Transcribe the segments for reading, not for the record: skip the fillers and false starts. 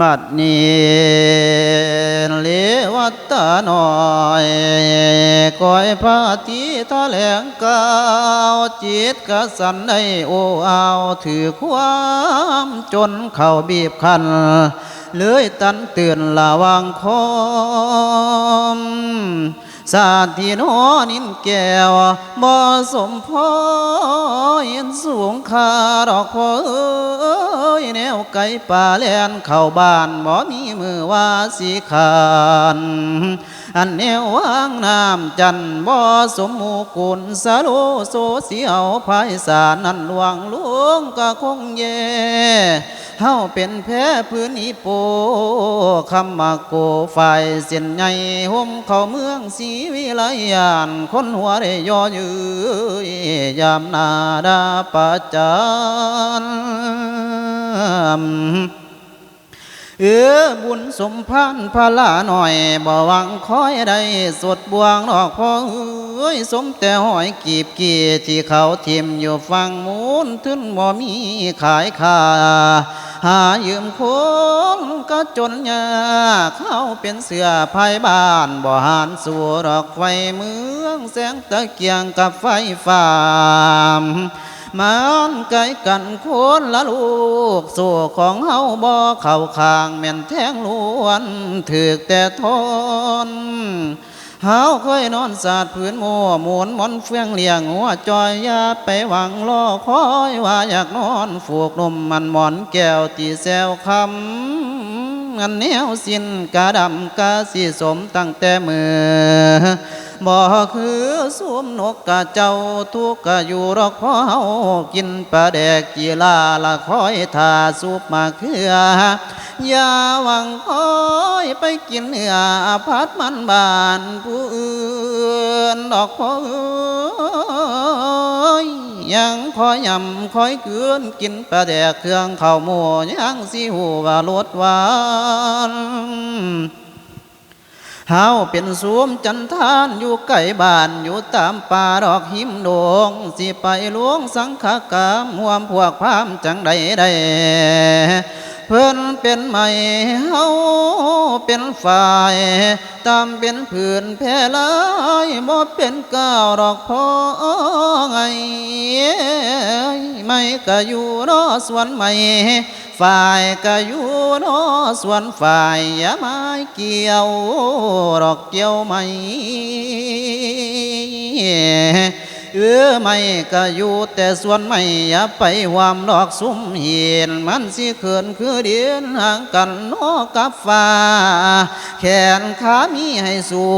บัดนี้เลวัตตาน้อยก้อยพาทีทะแหลงกาวจิตกะสันได้โอ้เอาถือความจนเข้าบีบคั้นเลยตันเตือนระวังคมสาธิโนนินแก้วบ่สมพอเห็นสูงคาดอกพอแนวไก่ป่าแลนเข้าบ้านบ่มีมือว่าสิขานอันแนววางน้ำจันบ่สมหมู่กุลสาโลโซเสียวภายสานั่นหลวงหลวงก็คงแย่เฮาเป็นแพ้พื้นอีโปคำมาโกฝ่ายเส้นใหญ่ห่มเข้าเมืองศรีวิไลยานคนหัวได้ย่อยืยามนาดาประจันบุญสมพันธ์พลาหน่อยบ่หวังคอยได้สดบวงดอกพอสมแต่หอยกีบกีที่เขาทิมอยู่ฟังมูลทึนบ่มีขายค่าหายืมคนก็จนยากเขาเป็นเสือภายบ้านบ่หานสู่ดอกไฟเมืองแสงตะเกียงกับไฟฟ้ามันไกลกันคนละลูกสู่ของเฮาบ่เข้าข้างแม่นแทงล้วนถึกแต่ทนเฮาเคยนอนสาดผืนโม่หมุนมอนเฟื่องเลี้ยงหัวจอยยาไปหวังรอคอยว่าอยากนอนฝูกนมมันหมอนแก้วตีแซวคำอันแนวสิ้นกะดำกะสีสมตั้งแต่มือบ่คือสวมนกกะเจ้าทุกกะอยู่รอกพอเฮากินปลาแดกกีฬาละคอยทาสุปมาเขืออย่าหวังคอยไปกินเนื้อพัดมันบานผู้อื่นดอกพอยังคอยยำคอยเกือนกินปลาแดกเครื่องข้าวหมูยังสิหูว่าลดหวานเฮาเป็นสวมจันทานอยู่ใกล้บ้านอยู่ตามป่าดอกหิมโดงสิไปหลวงสังฆกรรมห่วมพวกพามจังใดได้เพิ่นเป็นใหม่เฮาเป็นฝ่ายตามเป็นผื่นแผ่ลายบ่เป็นก้าวดอกพอไงไม่ก็อยู่รอสวนใหม่ฝ่ายก็อยู่นอส่วนฝ่ายอย่ามาเกี่ยวดอกเกี่ยวไม่ไม่ก็อยู่แต่ส่วนไม่อย่าไปหวามดอกสุ่มเห็นมันสิเขินคือเดียนห่างกันนอกับฟ้าแขนขามีให้สู้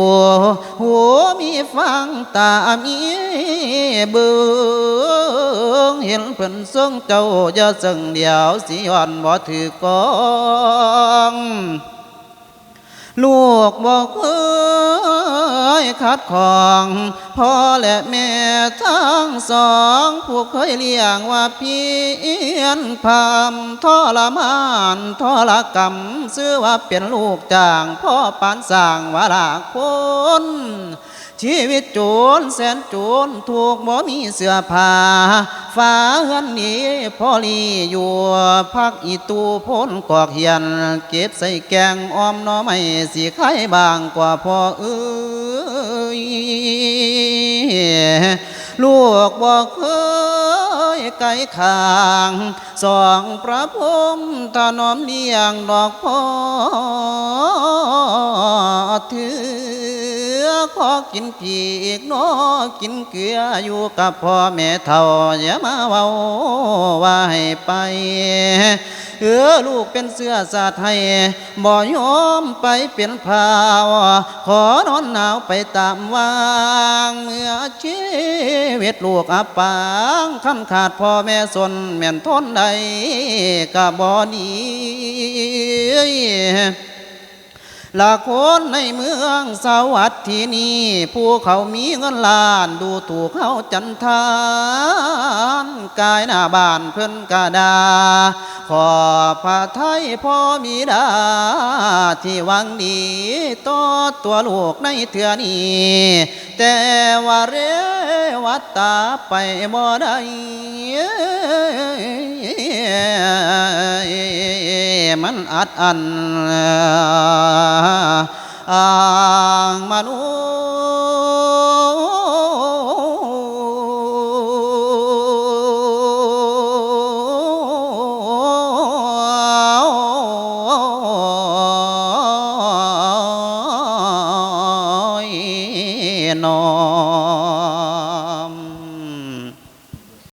หัวมีฟังตามีเบิ่งเห็นเพิ่นทรงเจ้าอย่าซึ่งเดียวสิย้อนบ่ถือกองลูกบอกเอ้ยคัดของพ่อและแม่ทั้งสองผู้เคยเลี้ยงว่าเพียนพามทรมานทรกรรมซื้อว่าเป็นลูกจ้างพ่อปานสร้างว่าลากคนชีวิตโจรแสนโจรถูกบ่มีเสื้อผ้าฟ้าเฮือนนี้พ่อลีอยู่พักอีตูพ้นกอกเหียนเก็บใส่แกงอ้อมหน่อไม้สิไข่บางกว่าพ่อเอ้ยลูกบอกเคยไก่ขางสองพระพรหมถนอมเลี้ยงดอกพ่อถือขอกินผีอีกน้อกินเกลืออยู่กับพ่อแม่เท่าอย่ามาเว้าว่าให้ไปลูกเป็นเสื้อสาไทยบ่ยอมไปเป็นพาวขอนอนหนาวไปตามวางเมื่อชีวิตลูกอับปางคำขาดพ่อแม่สนแม่นทนใดกะบ่ดีละคนในเมืองสวัสดิ์ที่นี่ผู้เขามีเงินล้านดูถูกเขาจันทานกายหน้าบ้านเพิ่นกะดา ขอพระไทยพ่อมีดาที่หวังดีต่อตัวลูกในเถื่อนี้แต่ว่าเรวัตตาไปบ่ได้มันอัดอันอ่างมนุนอ